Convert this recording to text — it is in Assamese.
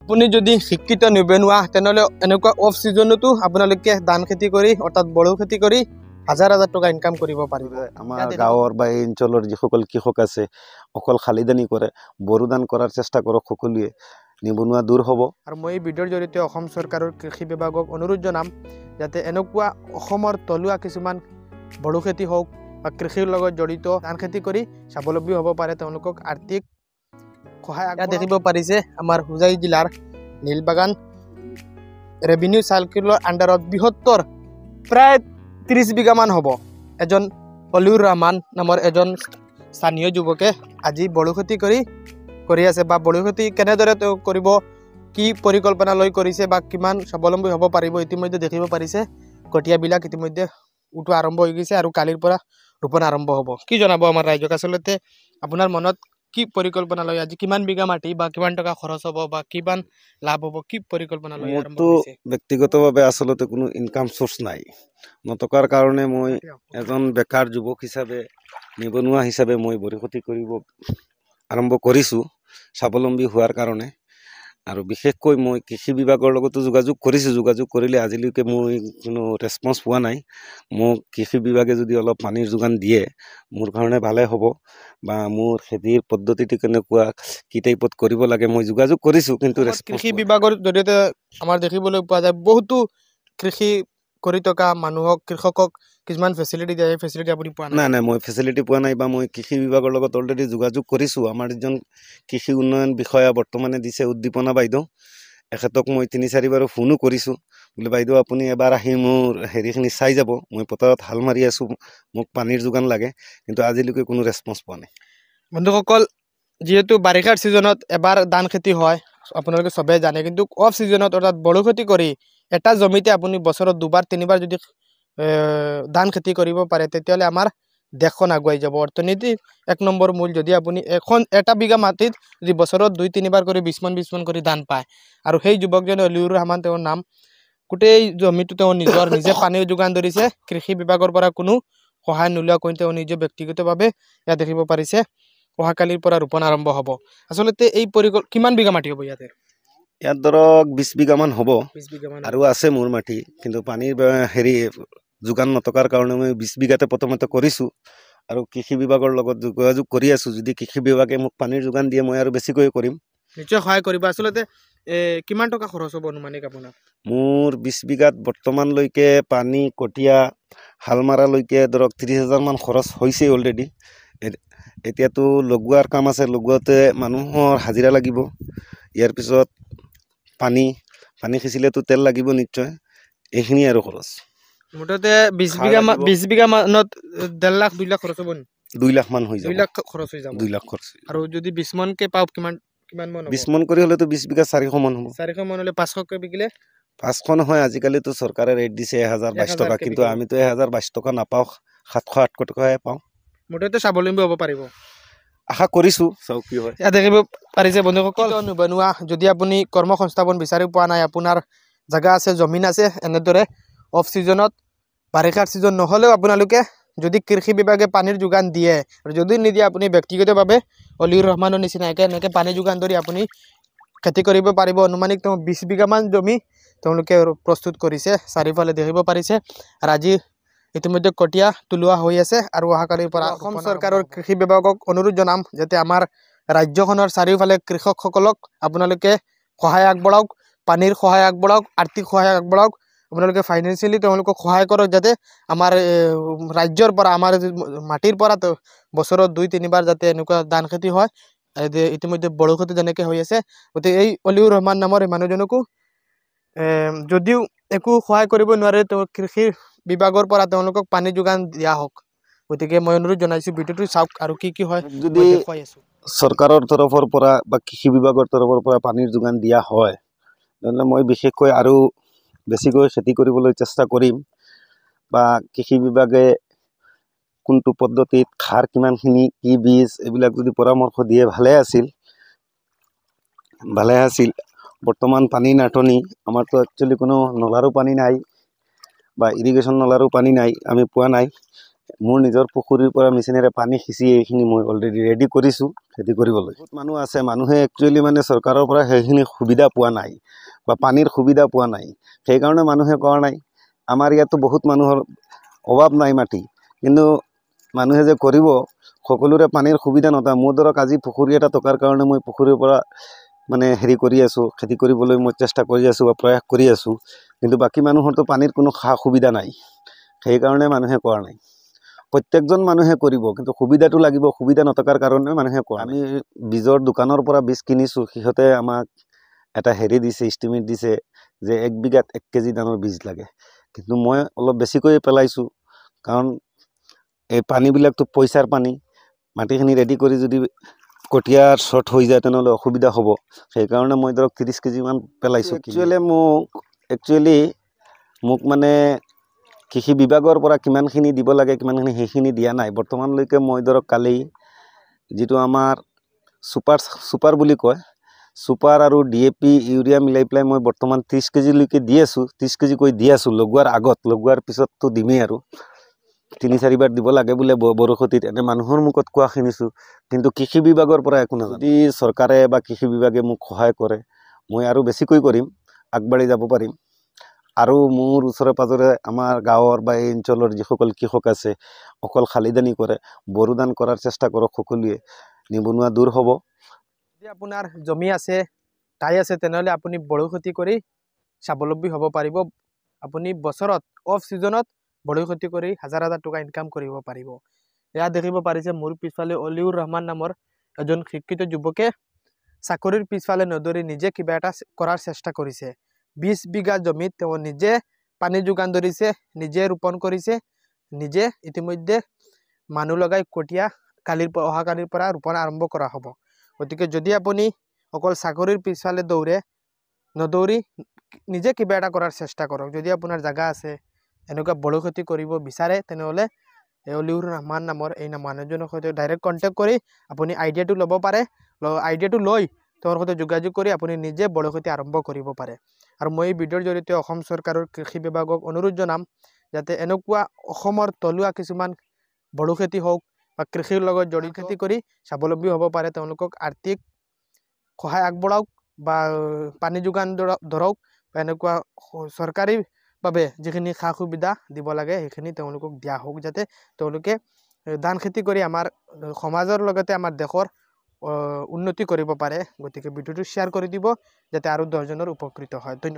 আপুনি যদি শিক্ষিত নিবনুৱা তেনেহ'লে এনেকুৱা অফ ছিজনতো আপোনালোকে ধান খেতি কৰি অৰ্থাৎ বড়ো খেতি কৰি হাজাৰ হাজাৰ টকা ইনকাম কৰিব পাৰিব। আমাৰ গাঁৱৰ বা এই অঞ্চলৰ যিসকল কৃষক আছে অকল খালিদানি কৰে, বড়ো ধান কৰাৰ চেষ্টা কৰক সকলোৱে, নিবনুৱা দূৰ হ'ব। আৰু মই এই ভিডিঅ'ৰ জৰিয়তে অসম চৰকাৰৰ কৃষি বিভাগক অনুৰোধ জনাম যাতে এনেকুৱা অসমৰ তলুৱা কিছুমান বড়ো খেতি হওক বা কৃষিৰ লগত জড়িত ধান খেতি কৰি স্বাৱলম্বী হ'ব পাৰে, তেওঁলোকক আৰ্থিক সহায় দেখিব পাৰিছে। আমাৰ হোজাই জিলাৰ নীলবাগান ৰেভিনিউ চাৰ্কেলৰ আণ্ডাৰত বৃহত্তৰ প্ৰায় 30 বিঘামান হ'ব। এজন অলিউৰ ৰহমান নামৰ এজন স্থানীয় যুৱকে আজি বড়ো খেতি কৰি আছে, বা বড়ো খেতি কেনেদৰে তেওঁ কৰিব, কি পৰিকল্পনা লৈ কৰিছে বা কিমান স্বাৱলম্বী হ'ব পাৰিব ইতিমধ্যে দেখিব পাৰিছে। কঠীয়াবিলাক ইতিমধ্যে উঠোৱা আৰম্ভ হৈ গৈছে আৰু কালিৰ পৰা ৰোপণ আৰম্ভ হ'ব। কি জনাব আমাৰ ৰাইজক, আচলতে আপোনাৰ মনত কি পৰিকল্পনা লৈ আজি কিমান বিঘা মাটি বা কিমান টকা খৰচ হ'ব বা কিমান লাভ হ'ব, কি পৰিকল্পনা লৈ আৰম্ভ কৰিছে? ব্যক্তিগতভাৱে আচলতে কোনো ইনকাম চ'ৰ্চ নাই, নথকাৰ কাৰণে মই এজন বেকাৰ যুৱক হিচাপে, নিবনুৱা হিচাপে মই বড়ো খেতি কৰিব আৰম্ভ কৰিছোঁ স্বাৱলম্বী হোৱাৰ কাৰণে। আৰু বিশেষকৈ মই কৃষি বিভাগৰ লগতো যোগাযোগ কৰিছোঁ, যোগাযোগ কৰিলে আজিলৈকে মই কোনো ৰেছপন্স পোৱা নাই। মোক কৃষি বিভাগে যদি অলপ পানীৰ যোগান দিয়ে মোৰ কাৰণে ভালে হ'ব, বা মোৰ খেতিৰ পদ্ধতিটো কেনেকুৱা, কি টাইপত কৰিব লাগে মই যোগাযোগ কৰিছোঁ, কিন্তু কৃষি বিভাগৰ জৰিয়তে আমাৰ দেখিবলৈ পোৱা যায় বহুতো কৃষি কৰি থকা মানুহক, কৃষকক কিছুমান ফেচিলিটি দিয়ে, সেই ফেচিলিটি আপুনি পোৱা নাই? নাই, মই ফেচিলিটি পোৱা নাই, বা মই কৃষি বিভাগৰ লগত অলৰেডি যোগাযোগ কৰিছোঁ। আমাৰ এজন কৃষি উন্নয়ন বিষয়া বৰ্তমানে দিছে উদ্দীপনা বাইদেউ, এখেতক মই 3-4 বাৰো ফোনো কৰিছোঁ, বোলে বাইদেউ আপুনি এবাৰ আহি মোৰ হেৰিখিনি চাই যাব, মই পথাৰত হাল মাৰি আছোঁ, মোক পানীৰ যোগান লাগে, কিন্তু আজিলৈকে কোনো ৰেছপন্স পোৱা নাই। বন্ধুসকল, যিহেতু বাৰিষাৰ ছিজনত এবাৰ ধান খেতি হয় আপোনালোকে চবেই জানে, কিন্তু অফ ছিজনত অৰ্থাৎ বড়ো খেতি কৰি এটা জমিতে আপুনি বছৰত 2-3 বাৰ যদি ধান খেতি কৰিব পাৰে তেতিয়াহ'লে আমাৰ দেশখন আগুৱাই যাব। অৰ্থনীতি 1 নম্বৰ মূল। যদি আপুনি এটা বিঘা মাটিত যদি বছৰত 2-3 বাৰ কৰি 20 মান কৰি ধান পায়, আৰু সেই যুৱকজনে অলিউৰ ৰহমান তেওঁৰ নাম, গোটেই জমিটো তেওঁ নিজে পানীৰ যোগান ধৰিছে, কৃষি বিভাগৰ পৰা কোনো সহায় নোলোৱাকৈ তেওঁ নিজে ব্যক্তিগতভাৱে ইয়াত দেখিব পাৰিছে। অহাকালিৰ পৰা ৰোপণ আৰম্ভ হ'ব। আচলতে এই কিমান বিঘা মাটি হ'ব ইয়াতে? ইয়াত ধৰক 20 বিঘামান হ'ব, 20 বিঘামান আৰু আছে মোৰ মাটি, কিন্তু পানীৰ যোগান নথকাৰ কাৰণে মই 20 বিঘাতে প্ৰথমতে কৰিছোঁ, আৰু কৃষি বিভাগৰ লগত যোগাযোগ কৰি আছোঁ। যদি কৃষি বিভাগে মোক পানীৰ যোগান দিয়ে মই আৰু বেছিকৈ কৰিম, নিশ্চয় সহায় কৰিব। আচলতে কিমান টকা খৰচ হ'ব অনুমানিক আপোনাৰ? মোৰ 20 বিঘাত বৰ্তমানলৈকে পানী, কঠীয়া, হাল মাৰালৈকে ধৰক 30,000 মান খৰচ হৈছে অলৰেডি। এতিয়াতো লগোৱাৰ কাম আছে, লগোৱাতে মানুহৰ হাজিৰা লাগিব, ইয়াৰ পিছত পানী সিঁচিলেতো তেল লাগিব নিশ্চয়, এইখিনি আৰু খৰচ। মুঠতে 20 বিঘা মানত 1.5 লাখ 2 লাখ খৰচ হ'ব নি? 2 লাখ মান হৈ যাব। 2 লাখ খৰচ হৈ যাব। 2 লাখ খৰচ। আৰু যদি 20 মানকে পাওঁ কিমান মান হ'ব? 20 মান কৰি হ'লেতো 20 বিঘা 400 মান হ'ব। 400 মান হ'লে 500কে বিকিলে 500 নহয়, আজিকালিতো চৰকাৰে ৰেট দিছে 1022 টকা, কিন্তু আমিতো 1022 টকা নাপাওঁ, 700-800 টকাহে পাওঁ। মুঠতে স্বাৱলম্বী হ'ব পাৰিব, আশা কৰিছোঁ, চাওক কি হয়। ইয়াত দেখিব পাৰিছে বন্ধুসকল, নিবনুৱা যদি আপুনি কৰ্ম সংস্থাপন বিচাৰি পোৱা নাই, আপোনাৰ জাগা আছে, জমিন আছে, এনেদৰে অফ ছিজনত বাৰিষাৰ ছিজন নহ'লেও আপোনালোকে যদি কৃষি বিভাগে পানীৰ যোগান দিয়ে, আৰু যদি নিদিয়ে আপুনি ব্যক্তিগতভাৱে অলিউৰ ৰহমানৰ নিচিনাকৈ এনেকৈ পানী যোগান ধৰি আপুনি খেতি কৰিব পাৰিব। অনুমানিক তেওঁ 20 বিঘামান জমি তেওঁলোকে প্ৰস্তুত কৰিছে, চাৰিওফালে দেখিব পাৰিছে। আৰু আজি ইতিমধ্যে কঠীয়া তোলোৱা হৈ আছে, আৰু অহাকালিৰ পৰা অসম চৰকাৰৰ কৃষি বিভাগক অনুৰোধ জনাম যাতে আমাৰ ৰাজ্যখনৰ চাৰিওফালে কৃষকসকলক আপোনালোকে সহায় আগবঢ়াওক, পানীৰ সহায় আগবঢ়াওক, আৰ্থিক সহায় আগবঢ়াওক, আপোনালোকে ফাইনেন্সিয়েলি তেওঁলোকক সহায় কৰক, যাতে আমাৰ ৰাজ্যৰ পৰা, আমাৰ মাটিৰ পৰা বছৰত 2-3 বাৰ যাতে এনেকুৱা ধান খেতি হয়। ইতিমধ্যে বড়ো খেতি যেনেকৈ হৈ আছে, গতিকে এই অলিউৰ ৰহমান নামৰ এই মানুহজনকো যদিও একো সহায় কৰিব নোৱাৰে, তেওঁ কৃষি বিভাগৰ পৰা তেওঁলোকক পানী যোগান দিয়া হওক। গতিকে মই অনুৰোধ জনাইছোঁ, ভিডিঅ'টো চাওক আৰু কি হয় যদি চৰকাৰৰ তৰফৰ পৰা বা কৃষি বিভাগৰ তৰফৰ পৰা পানীৰ যোগান দিয়া হয়, তেনেহ'লে মই বিশেষকৈ আৰু বেছিকৈ খেতি কৰিবলৈ চেষ্টা কৰিম, বা কৃষি বিভাগে কোনটো পদ্ধতিত সাৰ কিমানখিনি, কি বীজ, এইবিলাক যদি পৰামৰ্শ দিয়ে ভালে আছিল। বৰ্তমান পানী নাটনি, আমাৰতো একচুৱেলি কোনো নলাৰো পানী নাই, বা ইৰিগেশ্যন নলাৰো পানী নাই, আমি পোৱা নাই। মোৰ নিজৰ পুখুৰীৰ পৰা মেচিনেৰে পানী সিঁচি এইখিনি মই অলৰেডি ৰেডি কৰিছোঁ খেতি কৰিবলৈ। বহুত মানুহ আছে, মানুহে একচুৱেলি মানে চৰকাৰৰ পৰা সেইখিনি সুবিধা পোৱা নাই বা পানীৰ সুবিধা পোৱা নাই, সেইকাৰণে মানুহে কৰা নাই। আমাৰ ইয়াতো বহুত মানুহৰ অভাৱ নাই মাটি, কিন্তু মানুহে যে কৰিব সকলোৰে পানীৰ সুবিধা নথাকে। মোৰ ধৰক আজি পুখুৰী এটা থকাৰ কাৰণে মই পুখুৰীৰ পৰা মানে হেৰি কৰি আছোঁ, খেতি কৰিবলৈ মই চেষ্টা কৰি আছোঁ বা প্ৰয়াস কৰি আছোঁ, কিন্তু বাকী মানুহৰতো পানীৰ কোনো সা সুবিধা নাই, সেইকাৰণে মানুহে কৰা নাই। প্ৰত্যেকজন মানুহে কৰিব, কিন্তু সুবিধাটো লাগিব, সুবিধা নথকাৰ কাৰণে মানুহে কৰা নাই। আমি বীজৰ দোকানৰ পৰা বীজ কিনিছোঁ, সিহঁতে আমাক এটা হেৰি দিছে, ইষ্টিমেট দিছে যে 1 বিঘাত 1 কেজি ধানৰ বীজ লাগে, কিন্তু মই অলপ বেছিকৈ পেলাইছোঁ, কাৰণ এই পানীবিলাকতো পইচাৰ পানী। মাটিখিনি ৰেডি কৰি যদি কঠীয়াৰ শ্বৰ্ট হৈ যায় তেনেহ'লে অসুবিধা হ'ব, সেইকাৰণে মই ধৰক 30 কেজিমান পেলাইছোঁ। একচুৱেলি মোক মানে কৃষি বিভাগৰ পৰা কিমানখিনি দিব লাগে, কিমানখিনি সেইখিনি দিয়া নাই বৰ্তমানলৈকে। মই ধৰক কালি যিটো আমাৰ ছুপাৰ বুলি কয়, ছুপাৰ আৰু DAP ইউৰিয়া মিলাই পেলাই মই বৰ্তমান 30 কেজিলৈকে দি আছোঁ, 30 কেজিকৈ দি আছোঁ লগোৱাৰ আগত। লগোৱাৰ পিছততো দিমেই আৰু 3-4 বাৰ দিব লাগে বোলে বৰষুণত, এনে মানুহৰ মুখত কোৱা শুনিছোঁ, কিন্তু কৃষি বিভাগৰ পৰা একো নাজানো। যদি চৰকাৰে বা কৃষি বিভাগে মোক সহায় কৰে, মই আৰু বেছিকৈ কৰিম, আগবাঢ়ি যাব পাৰিম। আৰু মোৰ ওচৰে পাঁজৰে আমাৰ গাঁৱৰ বা এই অঞ্চলৰ যিসকল কৃষক আছে, অকল শালিদানি কৰে, বড়োদান কৰাৰ চেষ্টা কৰক সকলোৱে, নিবনুৱা দূৰ হ'ব। যদি আপোনাৰ জমি আছে, ঠাই আছে, তেনেহ'লে আপুনি বড়ো খেতি কৰি স্বাৱলম্বী হ'ব পাৰিব। আপুনি বছৰত অফ ছিজনত বড়ো খেতি কৰি হাজাৰ টকা ইনকাম কৰিব পাৰিব। এয়া দেখিব পাৰিছে মোৰ পিছফালে অলিউৰ ৰহমান নামৰ এজন শিক্ষিত যুৱকে চাকৰিৰ পিছফালে নদৌৰি নিজে কিবা এটা কৰাৰ চেষ্টা কৰিছে। 20 বিঘা জমিত তেওঁ নিজে পানী যোগান ধৰিছে, নিজে ৰোপণ কৰিছে, নিজে ইতিমধ্যে মানুহ লগাই কঠীয়া অহাকালিৰ পৰা ৰোপণ আৰম্ভ কৰা হ'ব। গতিকে যদি আপুনি অকল চাকৰিৰ পিছফালে নদৌৰি নিজে কিবা এটা কৰাৰ চেষ্টা কৰক। যদি আপোনাৰ জাগা আছে, এনেকুৱা বড়ো খেতি কৰিব বিচাৰে, তেনেহ'লে অলিউৰ ৰহমান নামৰ এই মানুহজনৰ সৈতে ডাইৰেক্ট কণ্টেক্ট কৰি আপুনি আইডিয়াটো ল'ব পাৰে। আইডিয়াটো লৈ তেওঁৰ সৈতে যোগাযোগ কৰি আপুনি নিজে বড়ো খেতি আৰম্ভ কৰিব পাৰে। আৰু মই এই ভিডিঅ'ৰ জৰিয়তে অসম চৰকাৰৰ কৃষি বিভাগক অনুৰোধ জনাম, যাতে এনেকুৱা অসমৰ থলুৱা কিছুমান বড়ো খেতি হওক বা কৃষিৰ লগত জড়িত খেতি কৰি স্বাৱলম্বী হ'ব পাৰে, তেওঁলোকক আৰ্থিক সহায় আগবঢ়াওক বা পানী যোগান ধৰক, বা এনেকুৱা চৰকাৰীভাৱে যিখিনি সা সুবিধা দিব লাগে সেইখিনি তেওঁলোকক দিয়া হওক, যাতে তেওঁলোকে ধান খেতি কৰি আমাৰ সমাজৰ লগতে আমাৰ দেশৰ উন্নতি কৰিব পাৰে। গতিকে ভিডিঅ'টো শ্বেয়াৰ কৰি দিব, যাতে আৰু 10জনৰ উপকৃত হয়। ধন্যবাদ।